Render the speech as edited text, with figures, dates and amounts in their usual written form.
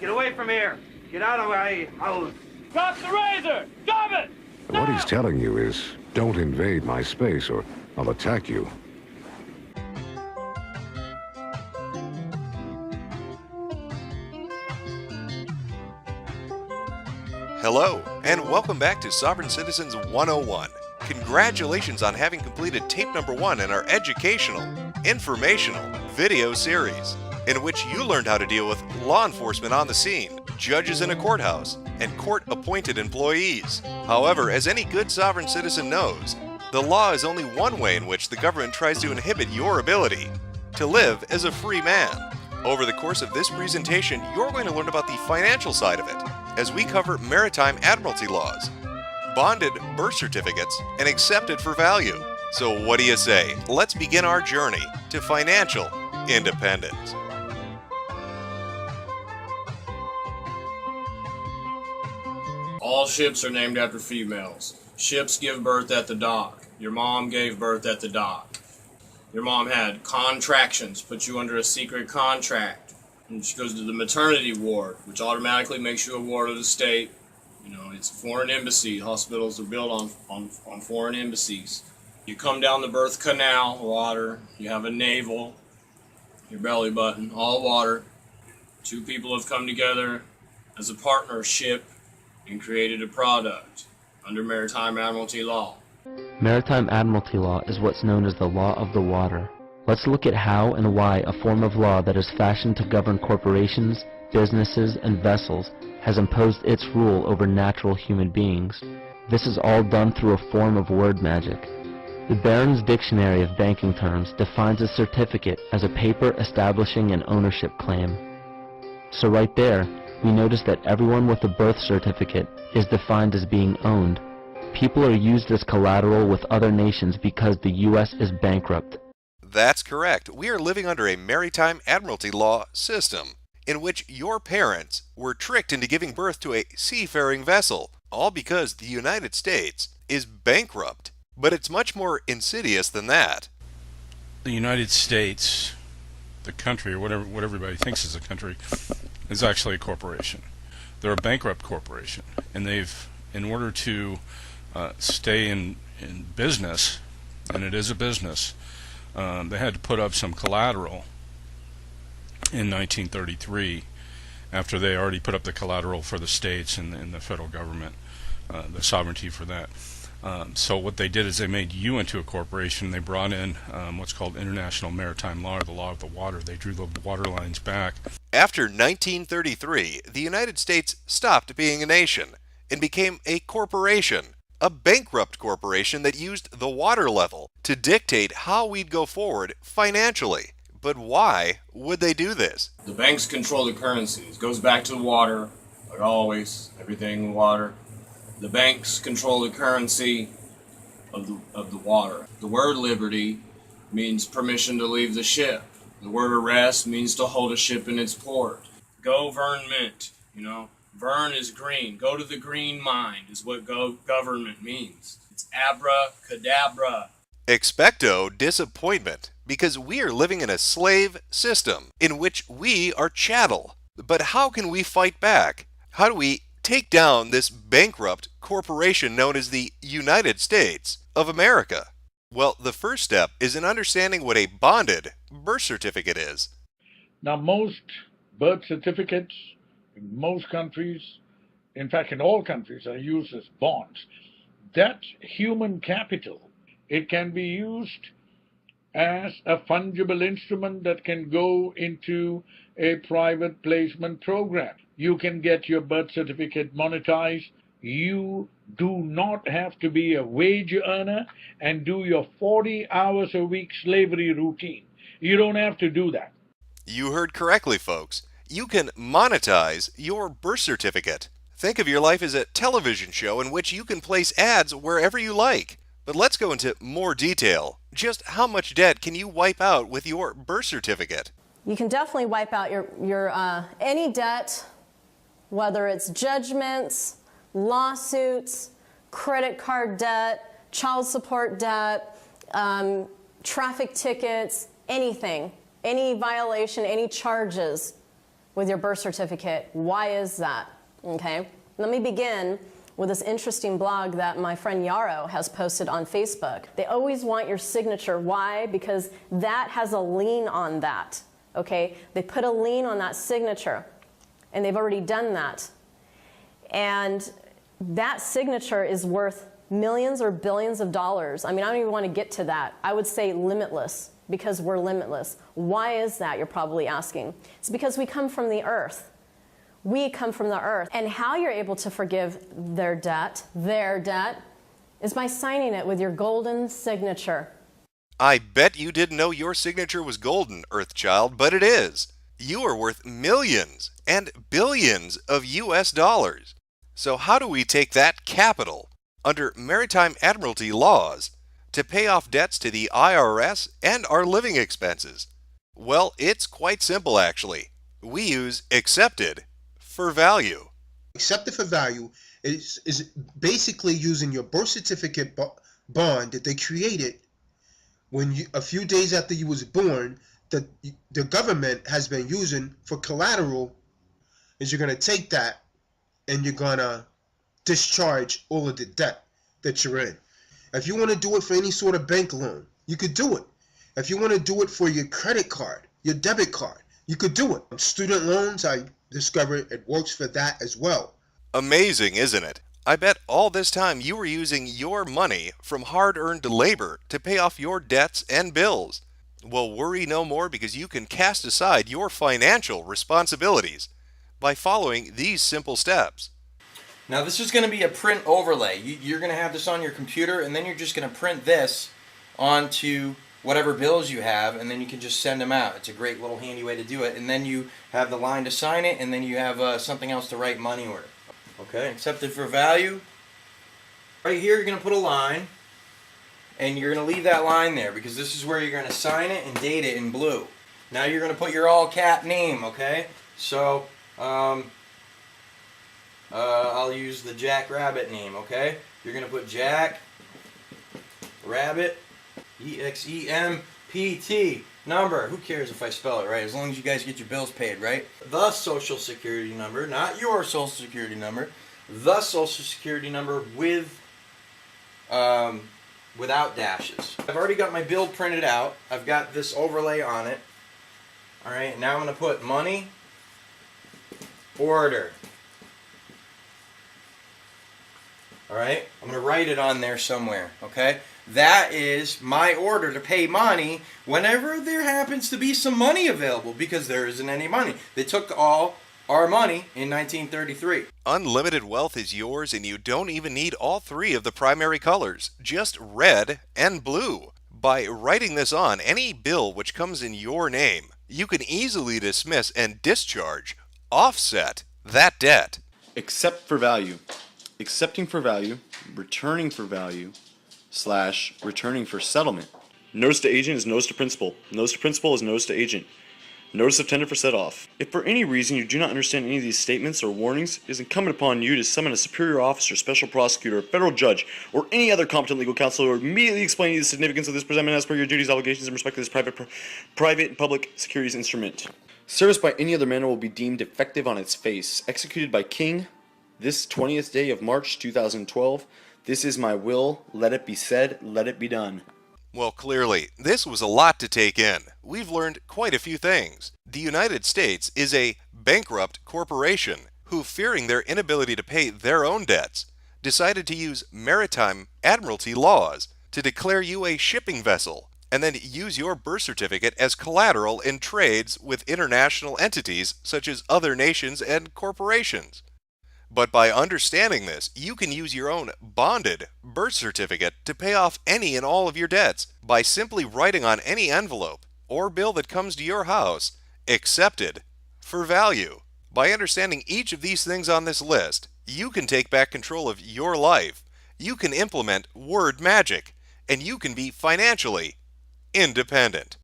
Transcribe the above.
Get away from here. Get out of my house. Drop the razor! Drop it! What he's telling you is, don't invade my space or I'll attack you. Hello, and welcome back to Sovereign Citizens 101. Congratulations on having completed tape number 1 in our educational, informational video series, in which you learned how to deal with law enforcement on the scene, judges in a courthouse, and court-appointed employees. However, as any good sovereign citizen knows, the law is only one way in which the government tries to inhibit your ability to live as a free man. Over the course of this presentation, you're going to learn about the financial side of it, as we cover maritime admiralty laws, bonded birth certificates, and accepted for value. So what do you say? Let's begin our journey to financial independence. All ships are named after females. Ships give birth at the dock. Your mom gave birth at the dock. Your mom had contractions, put you under a secret contract. And she goes to the maternity ward, which automatically makes you a ward of the state. You know, it's a foreign embassy. Hospitals are built on foreign embassies. You come down the birth canal, water. You have a navel, your belly button, all water. Two people have come together as a partnership and created a product under maritime admiralty law. Maritime admiralty law is what's known as the law of the water. Let's look at how and why a form of law that is fashioned to govern corporations, businesses, and vessels has imposed its rule over natural human beings. This is all done through a form of word magic. The Barron's Dictionary of Banking Terms defines a certificate as a paper establishing an ownership claim. So right there, we notice that everyone with a birth certificate is defined as being owned. People are used as collateral with other nations because the U.S. is bankrupt. That's correct. We are living under a maritime admiralty law system, in which your parents were tricked into giving birth to a seafaring vessel, all because the United States is bankrupt. But it's much more insidious than that. The United States, the country, or what everybody thinks is a country, is actually a corporation. They're a bankrupt corporation, and they've, in order to stay in business, and it is a business, they had to put up some collateral in 1933 after they already put up the collateral for the states and the federal government, the sovereignty for that. So what they did is they made you into a corporation. They brought in what's called international maritime law, or the law of the water. They drew the water lines back. After 1933, the United States stopped being a nation and became a corporation, a bankrupt corporation that used the water level to dictate how we'd go forward financially. But why would they do this? The banks control the currencies. It goes back to the water, like always, everything water. The banks control the currency of the water. The word liberty means permission to leave the ship. The word arrest means to hold a ship in its port. Government, you know, vern is green. Go to the green mind is what government means. It's abracadabra. Expecto disappointment, because we are living in a slave system in which we are chattel. But how can we fight back? How do we take down this bankrupt corporation known as the United States of America? Well, the first step is in understanding what a bonded birth certificate is. Now, most birth certificates in most countries, in fact in all countries, are used as bonds. That's human capital. It can be used as a fungible instrument that can go into a private placement program. You can get your birth certificate monetized. You do not have to be a wage earner and do your 40 hours a week slavery routine. You don't have to do that. You heard correctly, folks. You can monetize your birth certificate. Think of your life as a television show in which you can place ads wherever you like. But let's go into more detail. Just how much debt can you wipe out with your birth certificate? You can definitely wipe out your any debt, whether it's judgments, lawsuits, credit card debt, child support debt, traffic tickets, anything, any violation, any charges. with your birth certificate. Why is that? Okay, let me begin with this interesting blog that my friend Yarrow has posted on Facebook. They always want your signature. Why? Because that has a lien on that. Okay, they put a lien on that signature, and they've already done that. And that signature is worth millions or billions of dollars. I mean, I don't even want to get to that. I would say limitless, because we're limitless. Why is that, you're probably asking? It's because we come from the earth. We come from the earth. And how you're able to forgive their debt, is by signing it with your golden signature. I bet you didn't know your signature was golden, Earthchild, but it is. You are worth millions and billions of US dollars. So how do we take that capital under maritime admiralty laws to pay off debts to the IRS and our living expenses? Well, it's quite simple actually. We use accepted for value. Accepted for value is basically using your birth certificate bond that they created when a few days after you was born, that the government has been using for collateral. Is you're going to take that and you're going to discharge all of the debt that you're in. If you want to do it for any sort of bank loan, you could do it. If you want to do it for your credit card, your debit card, you could do it. Student loans, I discovered it works for that as well. Amazing, isn't it? I bet all this time you were using your money from hard-earned labor to pay off your debts and bills. Well, worry no more, because you can cast aside your financial responsibilities by following these simple steps. Now this is going to be a print overlay. You're going to have this on your computer, and then you're just going to print this onto whatever bills you have, and then you can just send them out. It's a great little handy way to do it. And then you have the line to sign it, and then you have something else to write money order. Okay, accepted for value. Right here you're going to put a line, and you're going to leave that line there because this is where you're going to sign it and date it in blue. Now you're going to put your all cap name, okay? So I'll use the Jack Rabbit name, okay? You're going to put Jack Rabbit, EXEMPT, number. Who cares if I spell it right, as long as you guys get your bills paid, right? The Social Security number, not your Social Security number. The Social Security number with without dashes. I've already got my bill printed out. I've got this overlay on it. All right, now I'm going to put money order. All right, I'm going to write it on there somewhere, okay? That is my order to pay money whenever there happens to be some money available, because there isn't any money. They took all our money in 1933. Unlimited wealth is yours, and you don't even need all three of the primary colors, just red and blue. By writing this on any bill which comes in your name, you can easily dismiss and discharge, offset that debt. Accept for value. Accepting for value, returning for value, / returning for settlement. Notice to agent is notice to principal. Notice to principal is notice to agent. Notice of tender for set off. If for any reason you do not understand any of these statements or warnings, it is incumbent upon you to summon a superior officer, special prosecutor, a federal judge, or any other competent legal counsel who will immediately explain to you the significance of this presentment as per your duties, obligations, and respect to this private and public securities instrument. Service by any other manner will be deemed defective on its face. Executed by King, this 20th day of March 2012. This is my will. Let it be said. Let it be done. Well, clearly, this was a lot to take in. We've learned quite a few things. The United States is a bankrupt corporation who, fearing their inability to pay their own debts, decided to use maritime admiralty laws to declare you a shipping vessel and then use your birth certificate as collateral in trades with international entities such as other nations and corporations. But by understanding this, you can use your own bonded birth certificate to pay off any and all of your debts by simply writing on any envelope or bill that comes to your house, accepted for value. By understanding each of these things on this list, you can take back control of your life, you can implement word magic, and you can be financially independent.